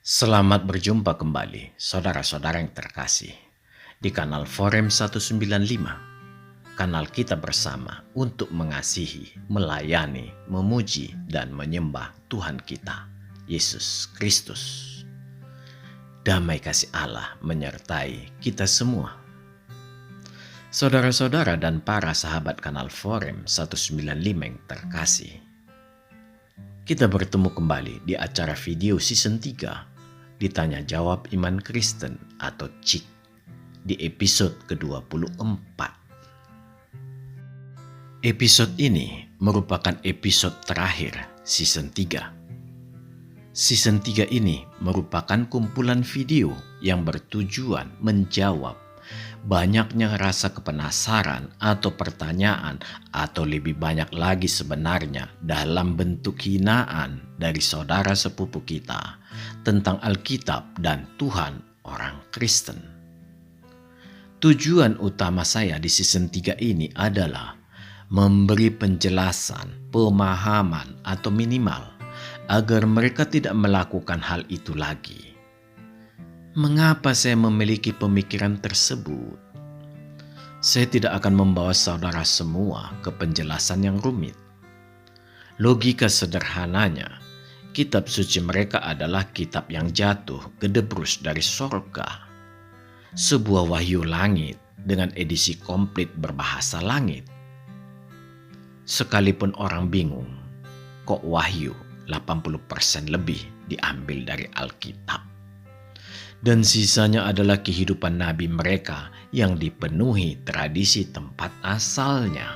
Selamat berjumpa kembali, saudara-saudara yang terkasih, di kanal Forum 195, kanal kita bersama untuk mengasihi, melayani, memuji, dan menyembah Tuhan kita, Yesus Kristus. Damai kasih Allah menyertai kita semua. Saudara-saudara dan para sahabat kanal Forum 195 yang terkasih, kita bertemu kembali di acara video season 3 Ditanya Jawab Iman Kristen atau CIK di episode ke-24. Episode ini merupakan episode terakhir season 3. Season 3 ini merupakan kumpulan video yang bertujuan menjawab banyaknya rasa kepenasaran atau pertanyaan, atau lebih banyak lagi sebenarnya dalam bentuk hinaan dari saudara sepupu kita tentang Alkitab dan Tuhan orang Kristen. Tujuan utama saya di season 3 ini adalah memberi penjelasan, pemahaman atau minimal agar mereka tidak melakukan hal itu lagi. Mengapa saya memiliki pemikiran tersebut? Saya tidak akan membawa saudara semua ke penjelasan yang rumit. Logika sederhananya, kitab suci mereka adalah kitab yang jatuh gedebrus dari sorga. Sebuah wahyu langit dengan edisi komplit berbahasa langit. Sekalipun orang bingung, kok wahyu 80% lebih diambil dari Alkitab. Dan sisanya adalah kehidupan nabi mereka yang dipenuhi tradisi tempat asalnya.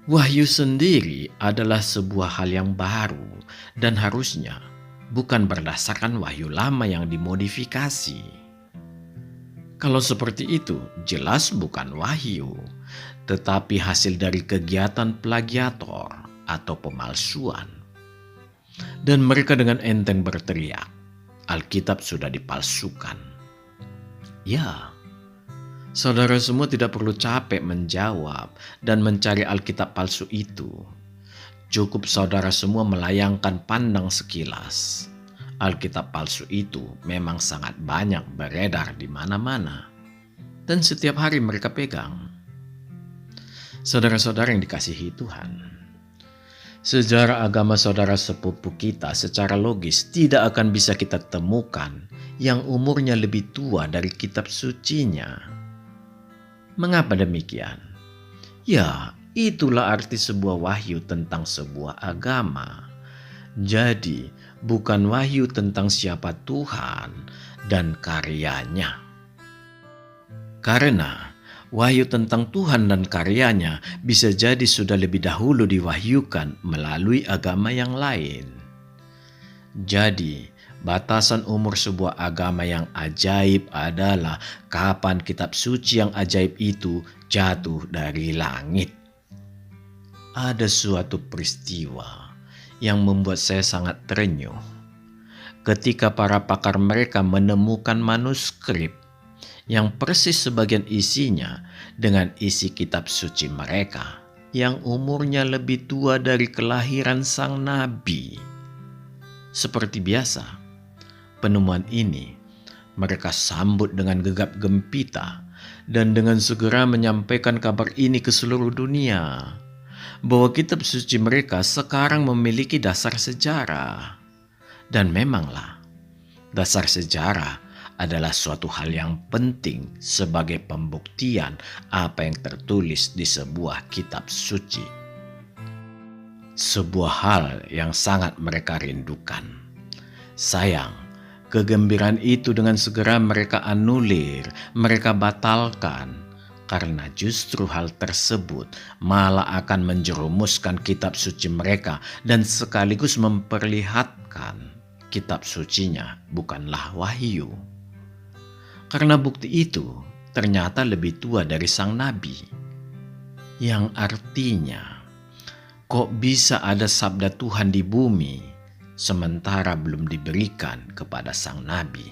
Wahyu sendiri adalah sebuah hal yang baru dan harusnya bukan berdasarkan wahyu lama yang dimodifikasi. Kalau seperti itu, jelas bukan wahyu, tetapi hasil dari kegiatan plagiator atau pemalsuan. Dan mereka dengan enteng berteriak, Alkitab sudah dipalsukan. Ya, saudara semua tidak perlu capek menjawab dan mencari Alkitab palsu itu. Cukup saudara semua melayangkan pandang sekilas. Alkitab palsu itu memang sangat banyak beredar di mana-mana. Dan setiap hari mereka pegang. Saudara-saudara yang dikasihi Tuhan, sejarah agama saudara sepupu kita secara logis tidak akan bisa kita temukan yang umurnya lebih tua dari kitab sucinya. Mengapa demikian? Ya, itulah arti sebuah wahyu tentang sebuah agama. Jadi, bukan wahyu tentang siapa Tuhan dan karyanya. Karena wahyu tentang Tuhan dan karyanya bisa jadi sudah lebih dahulu diwahyukan melalui agama yang lain. Jadi, batasan umur sebuah agama yang ajaib adalah kapan kitab suci yang ajaib itu jatuh dari langit. Ada suatu peristiwa yang membuat saya sangat terenyuh ketika para pakar mereka menemukan manuskrip yang persis sebagian isinya dengan isi kitab suci mereka yang umurnya lebih tua dari kelahiran sang nabi. Seperti biasa, penemuan ini mereka sambut dengan gegap gempita dan dengan segera menyampaikan kabar ini ke seluruh dunia, bahwa kitab suci mereka sekarang memiliki dasar sejarah. Dan memanglah, dasar sejarah adalah suatu hal yang penting sebagai pembuktian apa yang tertulis di sebuah kitab suci. Sebuah hal yang sangat mereka rindukan. Sayang, kegembiraan itu dengan segera mereka anulir, mereka batalkan, karena justru hal tersebut malah akan menjerumuskan kitab suci mereka dan sekaligus memperlihatkan kitab sucinya bukanlah wahyu. Karena bukti itu ternyata lebih tua dari sang nabi. Yang artinya, kok bisa ada sabda Tuhan di bumi sementara belum diberikan kepada sang nabi?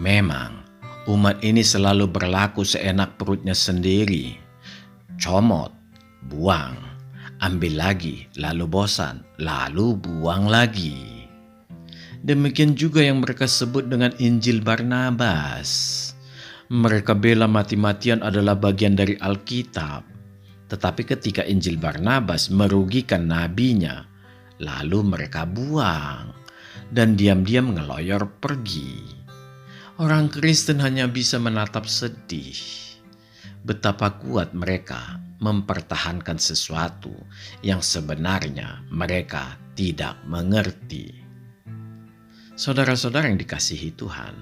Memang umat ini selalu berlaku seenak perutnya sendiri. Comot, buang, ambil lagi, lalu bosan, lalu buang lagi. Demikian juga yang mereka sebut dengan Injil Barnabas. Mereka bela mati-matian adalah bagian dari Alkitab. Tetapi ketika Injil Barnabas merugikan nabinya, lalu mereka buang dan diam-diam ngeloyor pergi. Orang Kristen hanya bisa menatap sedih betapa kuat mereka mempertahankan sesuatu yang sebenarnya mereka tidak mengerti. Saudara-saudara yang dikasihi Tuhan,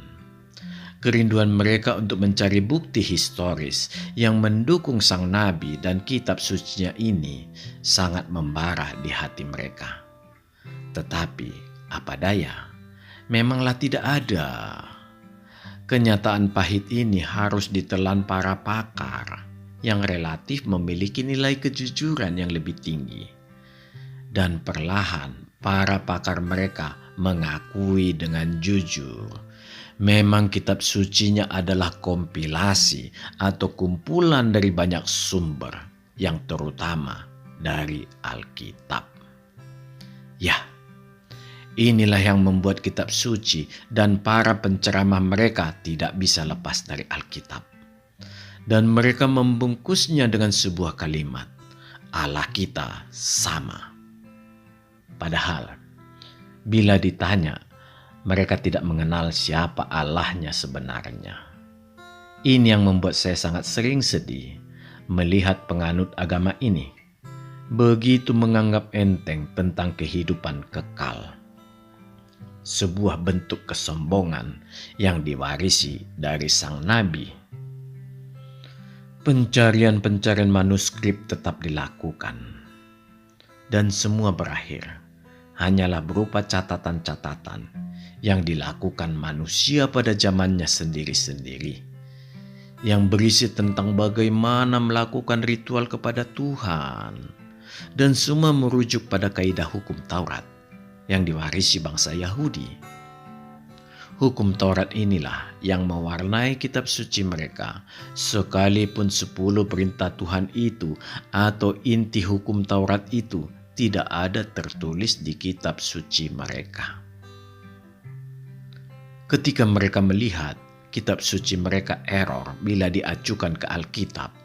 kerinduan mereka untuk mencari bukti historis yang mendukung sang nabi dan kitab sucinya ini sangat membara di hati mereka. Tetapi apa daya, memanglah tidak ada. Kenyataan pahit ini harus ditelan para pakar yang relatif memiliki nilai kejujuran yang lebih tinggi. Dan perlahan para pakar mereka mengakui dengan jujur, memang kitab sucinya adalah kompilasi atau kumpulan dari banyak sumber, yang terutama dari Alkitab. Ya, inilah yang membuat kitab suci dan para penceramah mereka tidak bisa lepas dari Alkitab. Dan mereka membungkusnya dengan sebuah kalimat, Allah kita sama. Padahal, bila ditanya, mereka tidak mengenal siapa Allahnya sebenarnya. Ini yang membuat saya sangat sering sedih melihat penganut agama ini begitu menganggap enteng tentang kehidupan kekal. Sebuah bentuk kesombongan yang diwarisi dari sang nabi. Pencarian-pencarian manuskrip tetap dilakukan, dan semua berakhir hanyalah berupa catatan-catatan yang dilakukan manusia pada zamannya sendiri-sendiri, yang berisi tentang bagaimana melakukan ritual kepada Tuhan, dan semua merujuk pada kaidah hukum Taurat yang diwarisi bangsa Yahudi. Hukum Taurat inilah yang mewarnai kitab suci mereka, sekalipun 10 perintah Tuhan itu atau inti hukum Taurat itu tidak ada tertulis di kitab suci mereka. Ketika mereka melihat kitab suci mereka error bila diacukan ke Alkitab,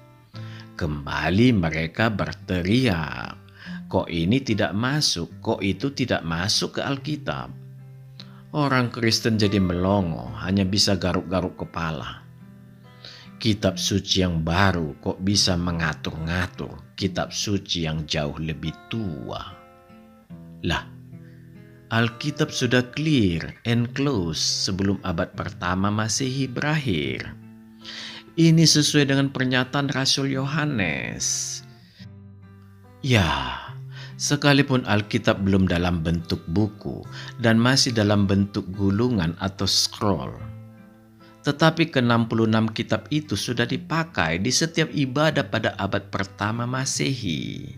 kembali mereka berteriak, kok ini tidak masuk, kok itu tidak masuk ke Alkitab. Orang Kristen jadi melongo, hanya bisa garuk-garuk kepala. Kitab suci yang baru kok bisa mengatur-ngatur kitab suci yang jauh lebih tua. Lah, Alkitab sudah clear and close sebelum abad pertama Masehi berakhir. Ini sesuai dengan pernyataan Rasul Yohanes. Ya, sekalipun Alkitab belum dalam bentuk buku dan masih dalam bentuk gulungan atau scroll, tetapi ke-66 kitab itu sudah dipakai di setiap ibadah pada abad pertama Masehi.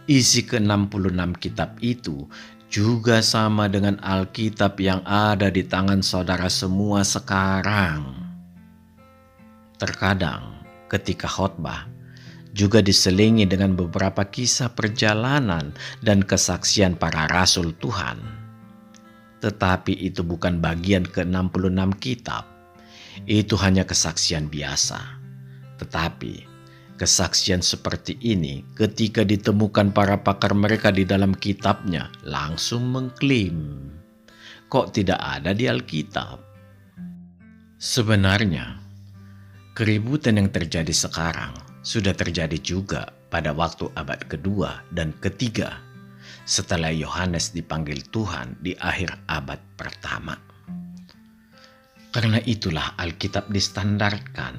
Isi ke-66 kitab itu juga sama dengan Alkitab yang ada di tangan saudara semua sekarang. Terkadang ketika khotbah juga diselingi dengan beberapa kisah perjalanan dan kesaksian para rasul Tuhan. Tetapi itu bukan bagian ke-66 kitab. Itu hanya kesaksian biasa. Tetapi kesaksian seperti ini ketika ditemukan para pakar mereka di dalam kitabnya langsung mengklaim, kok tidak ada di Alkitab? Sebenarnya, keributan yang terjadi sekarang sudah terjadi juga pada waktu abad kedua dan ketiga setelah Yohanes dipanggil Tuhan di akhir abad pertama. Karena itulah Alkitab distandarkan,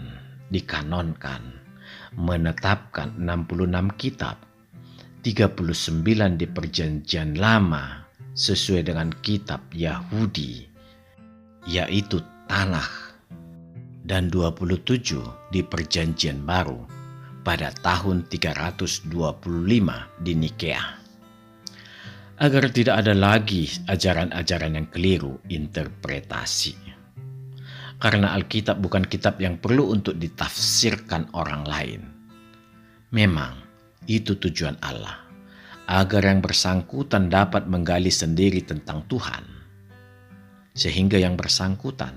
dikanonkan, menetapkan 66 kitab, 39 di Perjanjian Lama sesuai dengan kitab Yahudi, yaitu Tanakh, dan 27 di Perjanjian Baru pada tahun 325 di Nikea. Agar tidak ada lagi ajaran-ajaran yang keliru interpretasi. Karena Alkitab bukan kitab yang perlu untuk ditafsirkan orang lain. Memang itu tujuan Allah, agar yang bersangkutan dapat menggali sendiri tentang Tuhan. sehingga yang bersangkutan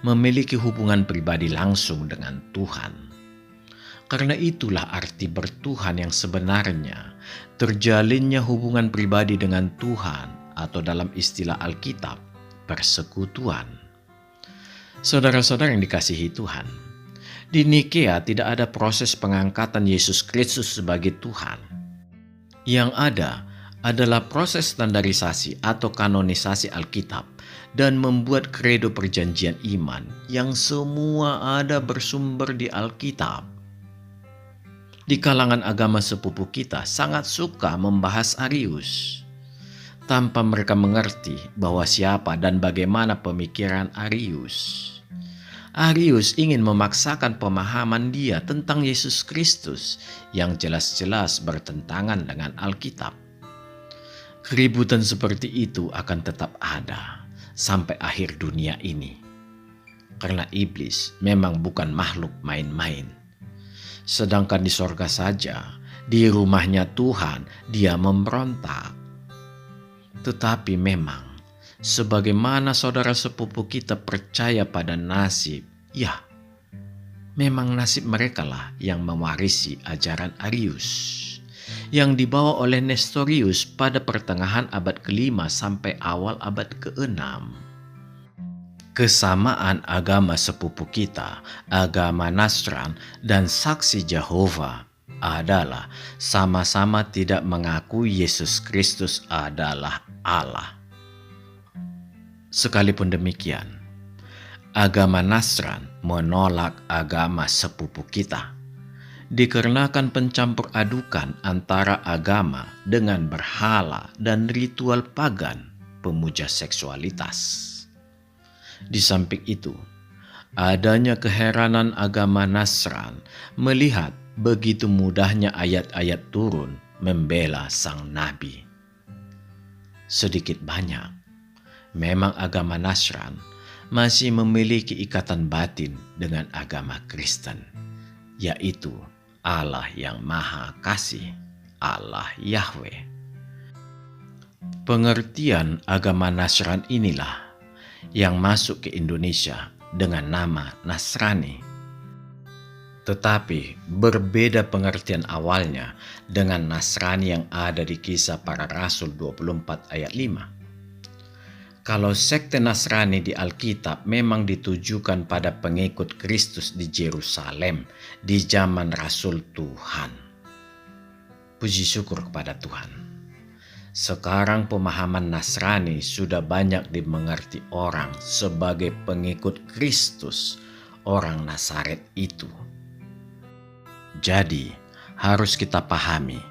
memiliki hubungan pribadi langsung dengan Tuhan. Karena itulah arti bertuhan yang sebenarnya, terjalinnya hubungan pribadi dengan Tuhan, atau dalam istilah Alkitab, persekutuan. Saudara-saudara yang dikasihi Tuhan, di Nikea tidak ada proses pengangkatan Yesus Kristus sebagai Tuhan. Yang ada adalah proses standarisasi atau kanonisasi Alkitab dan membuat kredo perjanjian iman yang semua ada bersumber di Alkitab. Di kalangan agama sepupu kita sangat suka membahas Arius, tanpa mereka mengerti bahwa siapa dan bagaimana pemikiran Arius. Arius ingin memaksakan pemahaman dia tentang Yesus Kristus yang jelas-jelas bertentangan dengan Alkitab. Keributan seperti itu akan tetap ada sampai akhir dunia ini, karena iblis memang bukan makhluk main-main. Sedangkan di sorga saja, di rumahnya Tuhan, dia memberontak. Tetapi memang, sebagaimana saudara sepupu kita percaya pada nasib, ya, memang nasib mereka lah yang mewarisi ajaran Arius, yang dibawa oleh Nestorius pada pertengahan abad ke-5 sampai awal abad ke-6. Kesamaan agama sepupu kita, agama Nasran dan saksi Jehovah adalah sama-sama tidak mengakui Yesus Kristus adalah Allah. Sekalipun demikian, agama Nasran menolak agama sepupu kita, dikarenakan pencampur adukan antara agama dengan berhala dan ritual pagan pemuja seksualitas. Di samping itu, adanya keheranan agama Nasran melihat begitu mudahnya ayat-ayat turun membela sang nabi. Sedikit banyak, memang agama Nasran masih memiliki ikatan batin dengan agama Kristen, yaitu Allah yang Maha Kasih, Allah Yahweh. Pengertian agama Nasran inilah yang masuk ke Indonesia dengan nama Nasrani. Tetapi berbeda pengertian awalnya dengan Nasrani yang ada di Kisah Para Rasul 24 ayat 5. Kalau sekte Nasrani di Alkitab memang ditujukan pada pengikut Kristus di Yerusalem di zaman Rasul Tuhan. Puji syukur kepada Tuhan. Sekarang pemahaman Nasrani sudah banyak dimengerti orang sebagai pengikut Kristus, orang Nazaret itu. Jadi, harus kita pahami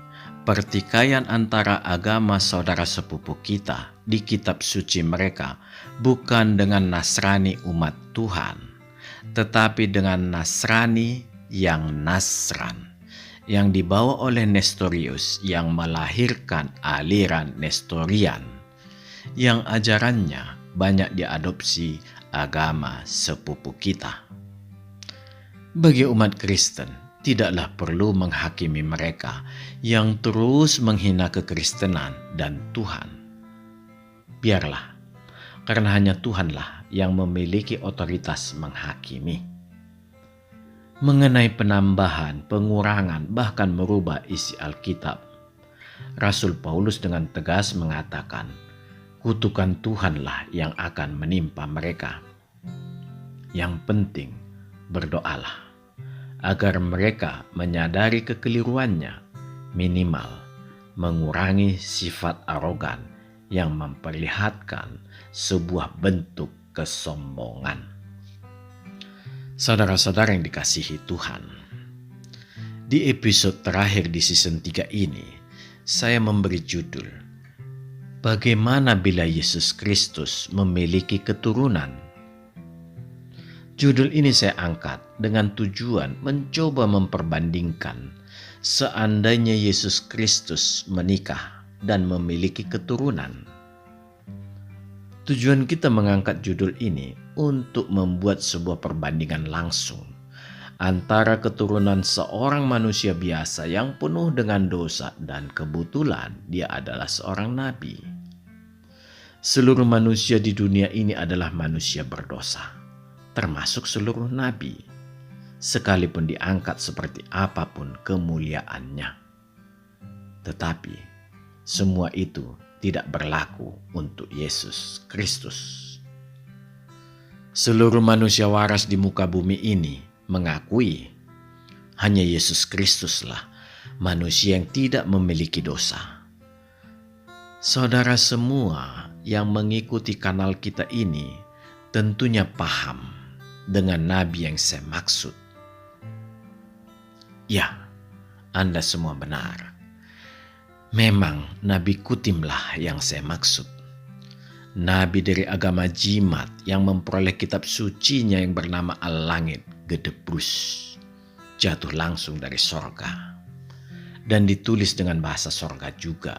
pertikaian antara agama saudara sepupu kita di kitab suci mereka bukan dengan Nasrani umat Tuhan, tetapi dengan Nasrani yang Nasran, yang dibawa oleh Nestorius yang melahirkan aliran Nestorian, yang ajarannya banyak diadopsi agama sepupu kita. Bagi umat Kristen, tidaklah perlu menghakimi mereka yang terus menghina kekristenan dan Tuhan. Biarlah, karena hanya Tuhanlah yang memiliki otoritas menghakimi. Mengenai penambahan, pengurangan, bahkan merubah isi Alkitab, Rasul Paulus dengan tegas mengatakan, kutukan Tuhanlah yang akan menimpa mereka. Yang penting, berdoalah agar mereka menyadari kekeliruannya, minimal mengurangi sifat arogan yang memperlihatkan sebuah bentuk kesombongan. Saudara-saudara yang dikasihi Tuhan, di episode terakhir di season 3 ini, saya memberi judul, Bagaimana bila Yesus Kristus memiliki keturunan? Judul ini saya angkat dengan tujuan mencoba memperbandingkan seandainya Yesus Kristus menikah dan memiliki keturunan. Tujuan kita mengangkat judul ini untuk membuat sebuah perbandingan langsung antara keturunan seorang manusia biasa yang penuh dengan dosa dan kebetulan dia adalah seorang nabi. Seluruh manusia di dunia ini adalah manusia berdosa, termasuk seluruh nabi, sekalipun diangkat seperti apapun kemuliaannya. Tetapi semua itu tidak berlaku untuk Yesus Kristus. Seluruh manusia waras di muka bumi ini mengakui hanya Yesus Kristuslah manusia yang tidak memiliki dosa. Saudara semua yang mengikuti kanal kita ini tentunya paham dengan nabi yang saya maksud. Ya, Anda semua benar. Memang Nabi Kutimlah yang saya maksud. Nabi dari agama Jimat yang memperoleh kitab sucinya yang bernama Al-Langit Gedebrus, jatuh langsung dari sorga, dan ditulis dengan bahasa sorga juga.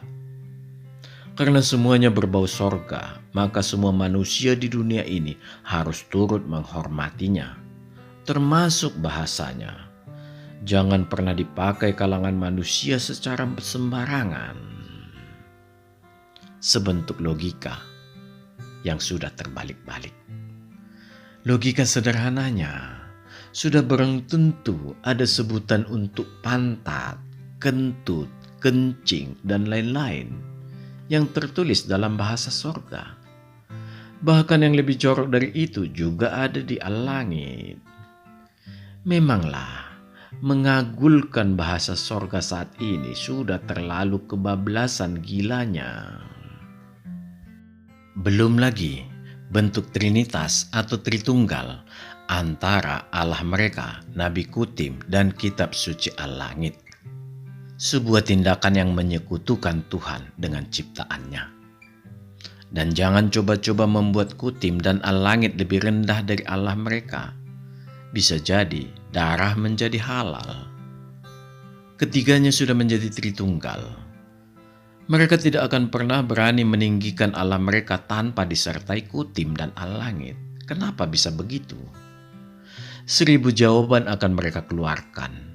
Karena semuanya berbau sorga, maka semua manusia di dunia ini harus turut menghormatinya, termasuk bahasanya. Jangan pernah dipakai kalangan manusia secara sembarangan. Sebentuk logika yang sudah terbalik-balik. Logika sederhananya, sudah barang tentu ada sebutan untuk pantat, kentut, kencing, dan lain-lain yang tertulis dalam bahasa sorga. Bahkan yang lebih jorok dari itu juga ada di Al-Langit. Memanglah, mengagulkan bahasa sorga saat ini sudah terlalu kebablasan gilanya. Belum lagi bentuk Trinitas atau Tritunggal antara Allah mereka, Nabi Kutim, dan kitab suci Al-Langit. Sebuah tindakan yang menyekutukan Tuhan dengan ciptaannya. Dan jangan coba-coba membuat Kutim dan Al-Langit lebih rendah dari Allah mereka. Bisa jadi darah menjadi halal. Ketiganya sudah menjadi Tritunggal. Mereka tidak akan pernah berani meninggikan Allah mereka tanpa disertai Kutim dan Al-Langit. Kenapa bisa begitu? 1000 jawaban akan mereka keluarkan,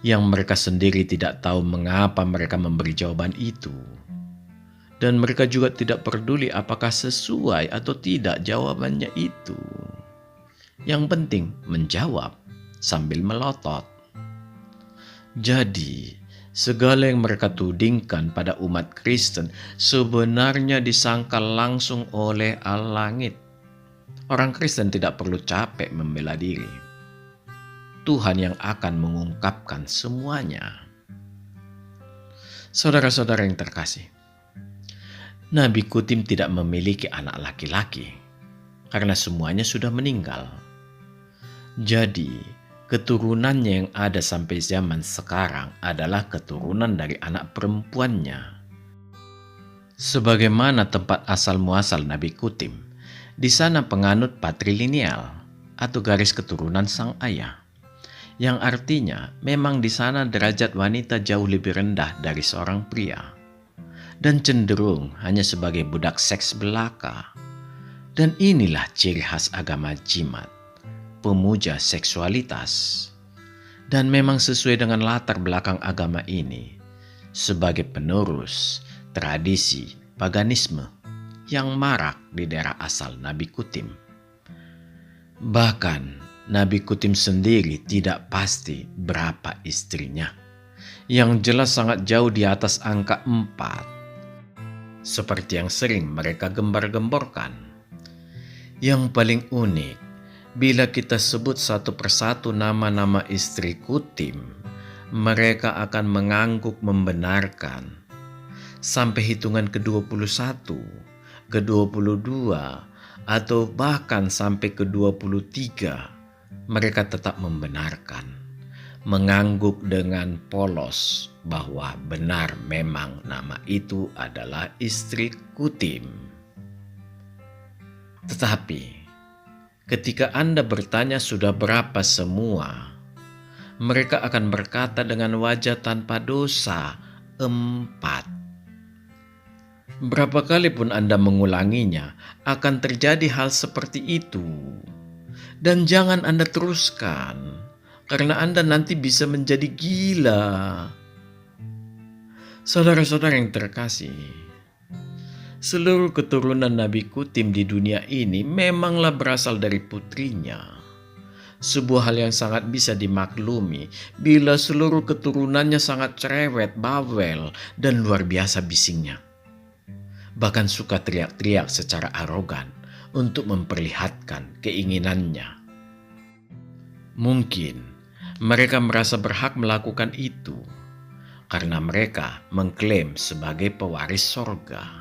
yang mereka sendiri tidak tahu mengapa mereka memberi jawaban itu. Dan mereka juga tidak peduli apakah sesuai atau tidak jawabannya itu. Yang penting menjawab sambil melotot. Jadi, segala yang mereka tudingkan pada umat Kristen sebenarnya disangkal langsung oleh Al-Langit. Orang Kristen tidak perlu capek membela diri. Tuhan yang akan mengungkapkan semuanya. Saudara-saudara yang terkasih, Nabi Kutim tidak memiliki anak laki-laki karena semuanya sudah meninggal. Jadi, keturunannya yang ada sampai zaman sekarang adalah keturunan dari anak perempuannya. Sebagaimana tempat asal muasal Nabi Kutim, di sana penganut patrilineal atau garis keturunan sang ayah. Yang artinya memang di sana derajat wanita jauh lebih rendah dari seorang pria dan cenderung hanya sebagai budak seks belaka. Dan inilah ciri khas agama Jimat, pemuja seksualitas. Dan memang sesuai dengan latar belakang agama ini sebagai penerus tradisi paganisme yang marak di daerah asal Nabi Kutim. Bahkan Nabi Kutim sendiri tidak pasti berapa istrinya. Yang jelas sangat jauh di atas angka 4. Seperti yang sering mereka gembar-gemborkan. Yang paling unik, bila kita sebut satu persatu nama-nama istri Kutim, mereka akan mengangguk membenarkan. Sampai hitungan ke-21, ke-22, atau bahkan sampai ke-23, mereka tetap membenarkan, mengangguk dengan polos bahwa benar memang nama itu adalah istri Kutim. Tetapi ketika Anda bertanya sudah berapa semua, mereka akan berkata dengan wajah tanpa dosa, 4. Berapa kali pun Anda mengulanginya, akan terjadi hal seperti itu. Dan jangan Anda teruskan, karena Anda nanti bisa menjadi gila. Saudara-saudara yang terkasih, Seluruh keturunan Nabi Kutim di dunia ini memanglah berasal dari putrinya. Sebuah hal yang sangat bisa dimaklumi bila seluruh keturunannya sangat cerewet, bawel, dan luar biasa bisingnya. Bahkan suka teriak-teriak secara arogan untuk memperlihatkan keinginannya. Mungkin mereka merasa berhak melakukan itu karena mereka mengklaim sebagai pewaris sorga.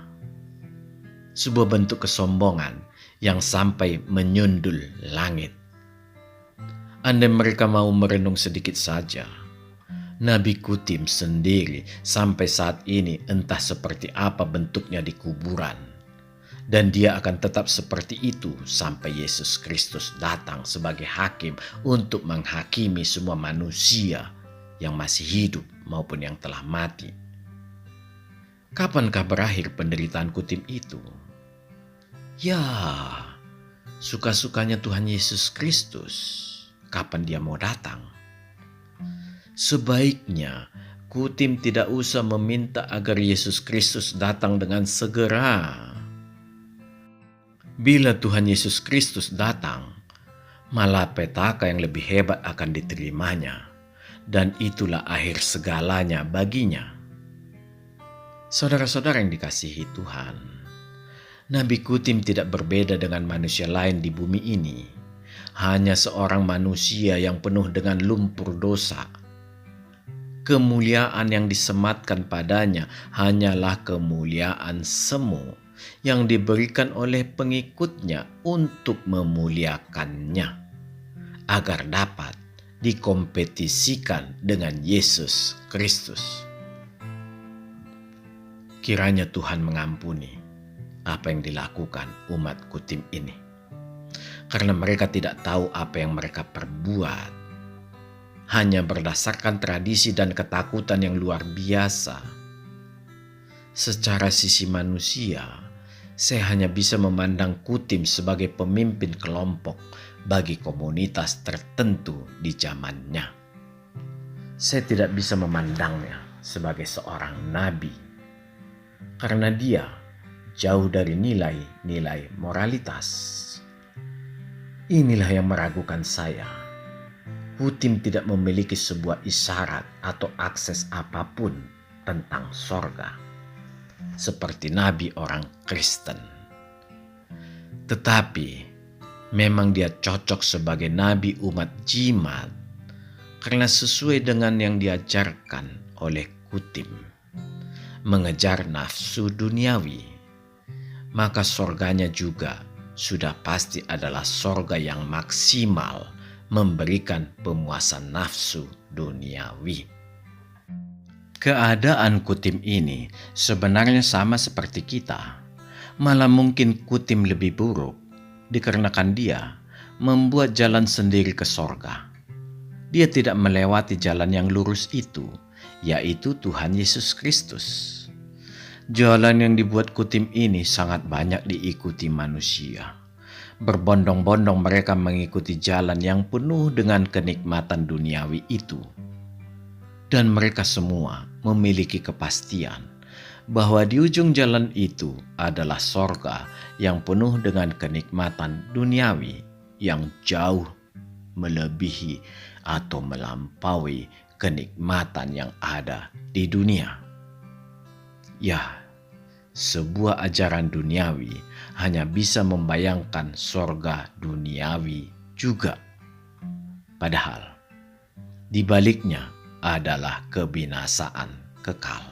Sebuah bentuk kesombongan yang sampai menyundul langit. Andai mereka mau merenung sedikit saja, Nabi Kutim sendiri sampai saat ini entah seperti apa bentuknya di kuburan. Dan dia akan tetap seperti itu sampai Yesus Kristus datang sebagai hakim untuk menghakimi semua manusia yang masih hidup maupun yang telah mati. Kapankah berakhir penderitaan Kutim itu? Ya, suka-sukanya Tuhan Yesus Kristus. Kapan dia mau datang? Sebaiknya Kutim tidak usah meminta agar Yesus Kristus datang dengan segera. Bila Tuhan Yesus Kristus datang, malapetaka yang lebih hebat akan diterimanya, dan itulah akhir segalanya baginya. Saudara-saudara yang dikasihi Tuhan, Nabi Kutim tidak berbeda dengan manusia lain di bumi ini. Hanya seorang manusia yang penuh dengan lumpur dosa. Kemuliaan yang disematkan padanya hanyalah kemuliaan semu yang diberikan oleh pengikutnya untuk memuliakannya, agar dapat dikompetisikan dengan Yesus Kristus. Kiranya Tuhan mengampuni apa yang dilakukan umat Kutim ini, karena mereka tidak tahu apa yang mereka perbuat, hanya berdasarkan tradisi dan ketakutan yang luar biasa. Secara sisi manusia, saya hanya bisa memandang Kutim sebagai pemimpin kelompok bagi komunitas tertentu di zamannya. Saya tidak bisa memandangnya sebagai seorang nabi, karena dia jauh dari nilai-nilai moralitas. Inilah yang meragukan saya. Kutim tidak memiliki sebuah isyarat atau akses apapun tentang sorga, seperti nabi orang Kristen. Tetapi memang dia cocok sebagai nabi umat jimat, karena sesuai dengan yang diajarkan oleh Kutim, mengejar nafsu duniawi, maka sorganya juga sudah pasti adalah sorga yang maksimal memberikan pemuasan nafsu duniawi. Keadaan Kutim ini sebenarnya sama seperti kita, malah mungkin Kutim lebih buruk dikarenakan dia membuat jalan sendiri ke sorga. Dia tidak melewati jalan yang lurus itu, yaitu Tuhan Yesus Kristus. Jalan yang dibuat Kutim ini sangat banyak diikuti manusia. Berbondong-bondong mereka mengikuti jalan yang penuh dengan kenikmatan duniawi itu. Dan mereka semua memiliki kepastian bahwa di ujung jalan itu adalah sorga yang penuh dengan kenikmatan duniawi yang jauh melebihi atau melampaui kenikmatan yang ada di dunia. Ya, sebuah ajaran duniawi hanya bisa membayangkan sorga duniawi juga. Padahal di baliknya adalah kebinasaan kekal.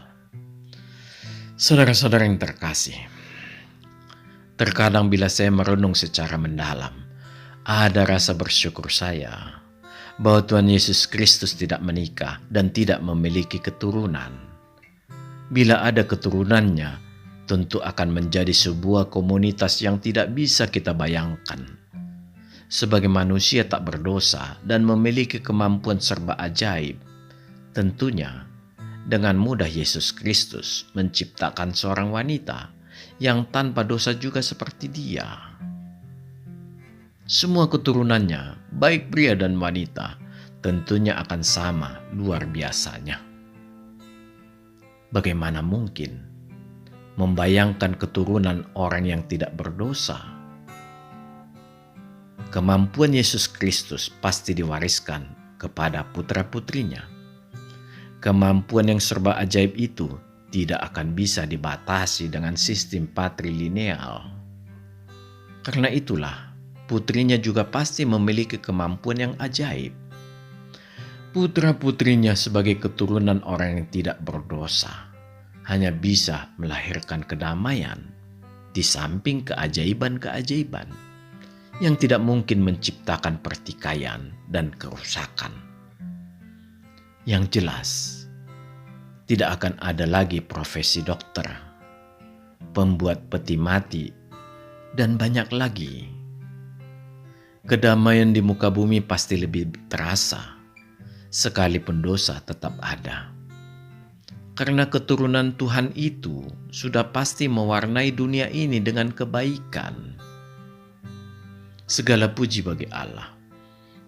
Saudara-saudara yang terkasih, terkadang bila saya merenung secara mendalam, ada rasa bersyukur saya bahwa Tuhan Yesus Kristus tidak menikah dan tidak memiliki keturunan. Bila ada keturunannya, tentu akan menjadi sebuah komunitas yang tidak bisa kita bayangkan. Sebagai manusia tak berdosa dan memiliki kemampuan serba ajaib, tentunya dengan mudah Yesus Kristus menciptakan seorang wanita yang tanpa dosa juga seperti dia. Semua keturunannya, baik pria dan wanita, tentunya akan sama luar biasanya. Bagaimana mungkin membayangkan keturunan orang yang tidak berdosa. Kemampuan Yesus Kristus pasti diwariskan kepada putra-putrinya. Kemampuan yang serba ajaib itu tidak akan bisa dibatasi dengan sistem patrilineal. Karena itulah, putrinya juga pasti memiliki kemampuan yang ajaib. Putra-putrinya sebagai keturunan orang yang tidak berdosa hanya bisa melahirkan kedamaian di samping keajaiban-keajaiban yang tidak mungkin menciptakan pertikaian dan kerusakan. Yang jelas, tidak akan ada lagi profesi dokter, pembuat peti mati, dan banyak lagi. Kedamaian di muka bumi pasti lebih terasa, sekalipun dosa tetap ada. Karena keturunan Tuhan itu sudah pasti mewarnai dunia ini dengan kebaikan. Segala puji bagi Allah.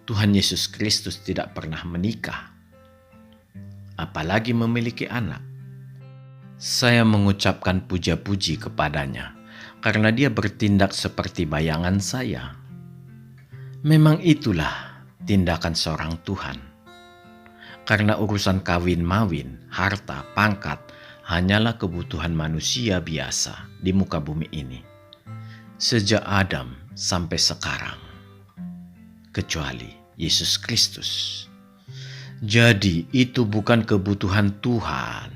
Tuhan Yesus Kristus tidak pernah menikah, apalagi memiliki anak. Saya mengucapkan puja-puji kepadanya karena dia bertindak seperti bayangan saya. Memang itulah tindakan seorang Tuhan. Karena urusan kawin-mawin, harta, pangkat hanyalah kebutuhan manusia biasa di muka bumi ini. Sejak Adam sampai sekarang. Kecuali Yesus Kristus. Jadi itu bukan kebutuhan Tuhan.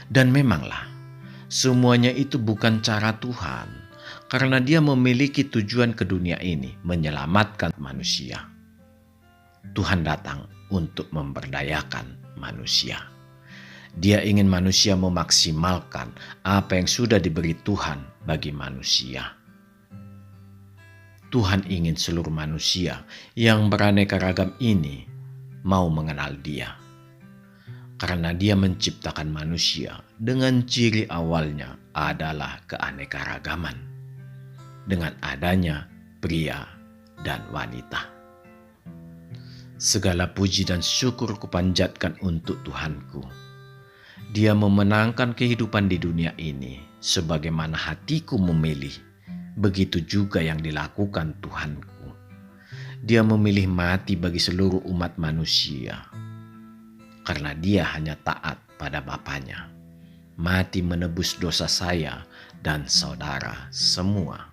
Dan memanglah, semuanya itu bukan cara Tuhan. Karena dia memiliki tujuan ke dunia ini, menyelamatkan manusia. Tuhan datang untuk memberdayakan manusia. Dia ingin manusia memaksimalkan apa yang sudah diberi Tuhan bagi manusia. Tuhan ingin seluruh manusia yang beraneka ragam ini mau mengenal Dia. Karena Dia menciptakan manusia dengan ciri awalnya adalah keanekaragaman. Dengan adanya pria dan wanita. Segala puji dan syukur kupanjatkan untuk Tuhanku. Dia memenangkan kehidupan di dunia ini sebagaimana hatiku memilih. Begitu juga yang dilakukan Tuhanku. Dia memilih mati bagi seluruh umat manusia. Karena dia hanya taat pada Bapanya. Mati menebus dosa saya dan saudara semua.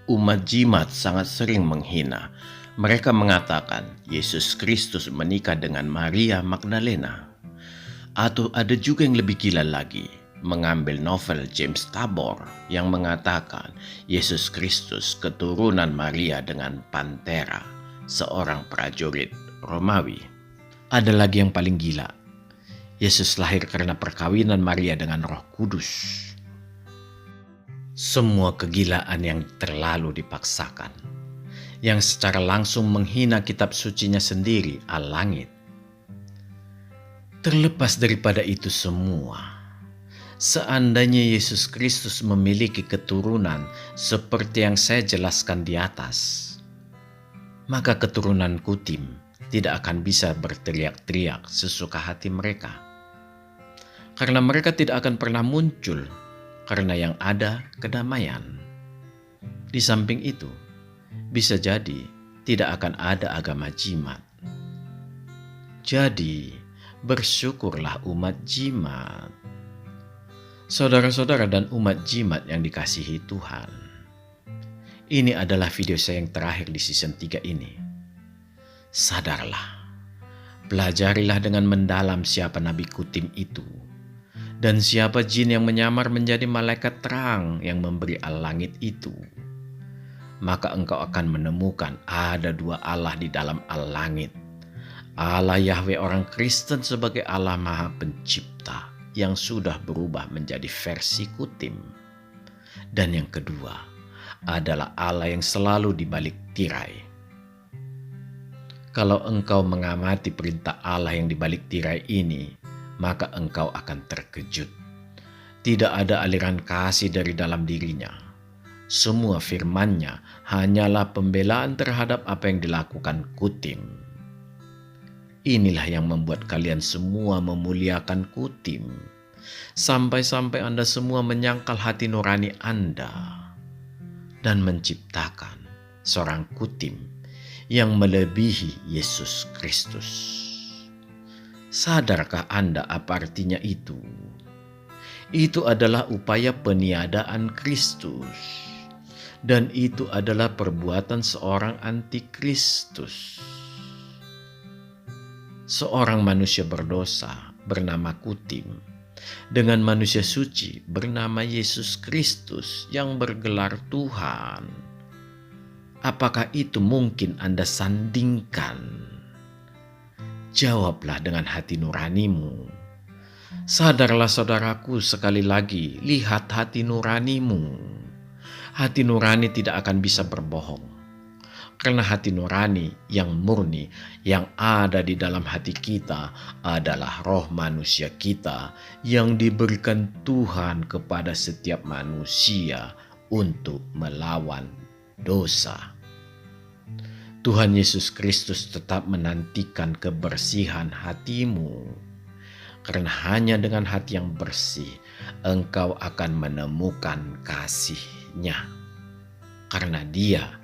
Umat jimat sangat sering menghina. Mereka mengatakan Yesus Kristus menikah dengan Maria Magdalena. Atau ada juga yang lebih gila lagi, mengambil novel James Tabor yang mengatakan Yesus Kristus keturunan Maria dengan Pantera, seorang prajurit Romawi. Ada lagi yang paling gila, Yesus lahir karena perkawinan Maria dengan Roh Kudus. Semua kegilaan yang terlalu dipaksakan, yang secara langsung menghina kitab sucinya sendiri, Al-Langit. Terlepas daripada itu semua, seandainya Yesus Kristus memiliki keturunan seperti yang saya jelaskan di atas, maka keturunan Kutim tidak akan bisa berteriak-teriak sesuka hati mereka. Karena mereka tidak akan pernah muncul, karena yang ada kedamaian. Di samping itu, bisa jadi tidak akan ada agama jimat. Jadi, bersyukurlah umat jimat. Saudara-saudara dan umat jimat yang dikasihi Tuhan. Ini adalah video saya yang terakhir di season 3 ini. Sadarlah, pelajarilah dengan mendalam siapa Nabi Kutim itu. Dan siapa jin yang menyamar menjadi malaikat terang yang memberi al-langit itu. Maka engkau akan menemukan ada dua Allah di dalam al-langit. Allah Yahweh orang Kristen sebagai Allah Maha Pencipta yang sudah berubah menjadi versi Kutim. Dan yang kedua adalah Allah yang selalu di balik tirai. Kalau engkau mengamati perintah Allah yang di balik tirai ini, maka engkau akan terkejut. Tidak ada aliran kasih dari dalam dirinya. Semua firman-Nya hanyalah pembelaan terhadap apa yang dilakukan Kutim. Inilah yang membuat kalian semua memuliakan Kutim. sampai-sampai Anda semua menyangkal hati nurani Anda dan menciptakan seorang kutim yang melebihi Yesus Kristus. Sadarkah Anda apa artinya itu? Itu adalah upaya peniadaan Kristus. Dan itu adalah perbuatan seorang antikristus. Seorang manusia berdosa bernama Kutim dengan manusia suci bernama Yesus Kristus yang bergelar Tuhan. Apakah itu mungkin Anda sandingkan? Jawablah dengan hati nuranimu. Sadarlah saudaraku, sekali lagi, lihat hati nuranimu. Hati nurani tidak akan bisa berbohong. Karena hati nurani yang murni yang ada di dalam hati kita adalah roh manusia kita yang diberikan Tuhan kepada setiap manusia untuk melawan dosa. Tuhan Yesus Kristus tetap menantikan kebersihan hatimu. Karena hanya dengan hati yang bersih, engkau akan menemukan kasih-Nya. Karena Dia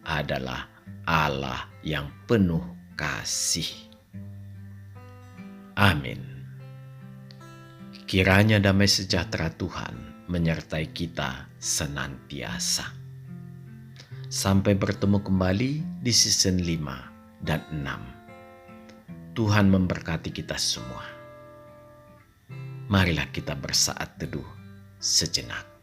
adalah Allah yang penuh kasih. Amin. Kiranya damai sejahtera Tuhan menyertai kita senantiasa. Sampai bertemu kembali di season 5 dan 6. Tuhan memberkati kita semua. Marilah kita bersaat teduh sejenak.